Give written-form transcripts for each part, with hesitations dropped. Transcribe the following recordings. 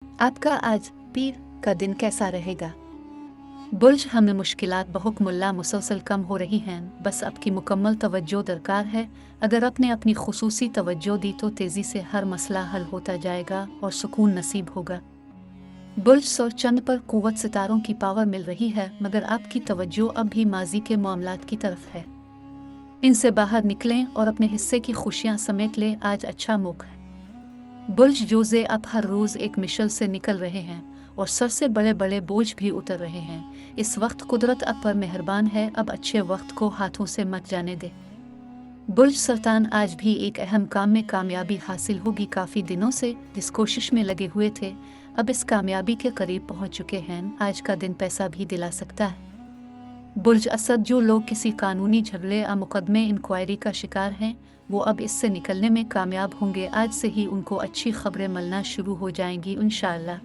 आपका आज पीर का दिन कैसा रहेगा? बुर्ज हमें मुश्किलात बहुकमुल्ला मुसलसल कम हो रही हैं, बस आपकी मुकम्मल तवज्जो दरकार है। अगर आपने अपनी खुसूसी तवज्जो दी तो तेज़ी से हर मसला हल होता जाएगा और सुकून नसीब होगा। बुर्ज सौ चंद पर कुव्वत सितारों की पावर मिल रही है, मगर आपकी तवज्जो अब भी माजी के मामलात की तरफ है। इनसे बाहर निकलें और अपने हिस्से की खुशियाँ समेट लें। आज अच्छा मौका है। बुर्ज जोजे अब हर रोज़ एक मिशल से निकल रहे हैं और सर से बड़े बड़े बोझ भी उतर रहे हैं। इस वक्त कुदरत आप पर मेहरबान है, अब अच्छे वक्त को हाथों से मत जाने दे। बुर्ज सरतान आज भी एक अहम काम में कामयाबी हासिल होगी। काफ़ी दिनों से जिस कोशिश में लगे हुए थे, अब इस कामयाबी के करीब पहुंच चुके हैं। आज का दिन पैसा भी दिला सकता है। बुर्ज असद, जो लोग किसी कानूनी झगड़े या मुकदमे इंक्वायरी का शिकार हैं, वो अब इससे निकलने में कामयाब होंगे। आज से ही उनको अच्छी खबरें मिलना शुरू हो जाएंगी इंशाअल्लाह।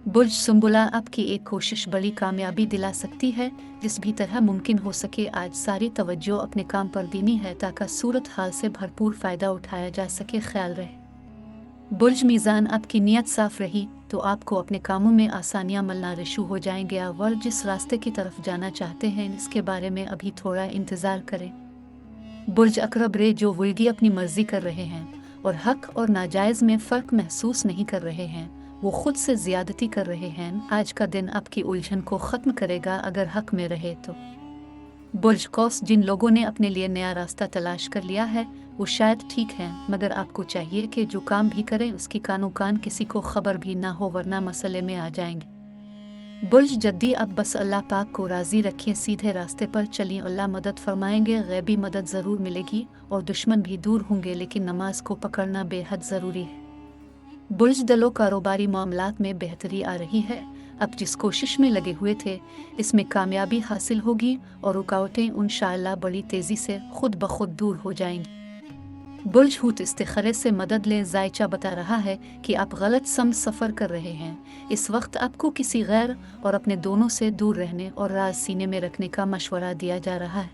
बुर्ज सुंबुला, आपकी एक कोशिश बड़ी कामयाबी दिला सकती है। जिस भी तरह मुमकिन हो सके आज सारी तवज्जो अपने काम पर देनी है, ताकि सूरत हाल से भरपूर फ़ायदा उठाया जा सके। ख्याल रहे। बुर्ज मीज़ान, आपकी नीयत साफ रही तो आपको अपने कामों में आसानियां मिलना शुरू हो जाएंगे। और जिस रास्ते की तरफ जाना चाहते हैं, इसके बारे में अभी थोड़ा इंतज़ार करें। बुर्ज अकरब रे, जो वुल्गी अपनी मर्जी कर रहे हैं और हक और नाजायज़ में फ़र्क महसूस नहीं कर रहे हैं, वो खुद से ज़्यादती कर रहे हैं। आज का दिन आपकी उलझन को ख़त्म करेगा अगर हक में रहे तो। बुर्ज कौस, जिन लोगों ने अपने लिए नया रास्ता तलाश कर लिया है वो शायद ठीक है, मगर आपको चाहिए कि जो काम भी करें उसकी कानो कान किसी को खबर भी ना हो, वरना मसले में आ जाएंगे। बुर्ज जद्दी, अब बस अल्लाह पाक को राज़ी रखिए, सीधे रास्ते पर चलिए, अल्लाह मदद फरमाएंगे। गैबी मदद ज़रूर मिलेगी और दुश्मन भी दूर होंगे, लेकिन नमाज को पकड़ना बेहद ज़रूरी है। बुर्ज दलो, कारोबारी मामलात में बेहतरी आ रही है। अब जिस कोशिश में लगे हुए थे, इसमें कामयाबी हासिल होगी और रुकावटें इंशाअल्लाह बड़ी तेज़ी से खुद ब खुद दूर हो जाएंगी। बुर्ज हूत, इस्तिखारे से मदद लें। जायचा बता रहा है कि आप गलत सफ़र कर रहे हैं। इस वक्त आपको किसी गैर और अपने दोनों से दूर रहने और राज सीने में रखने का मशवरा दिया जा रहा है।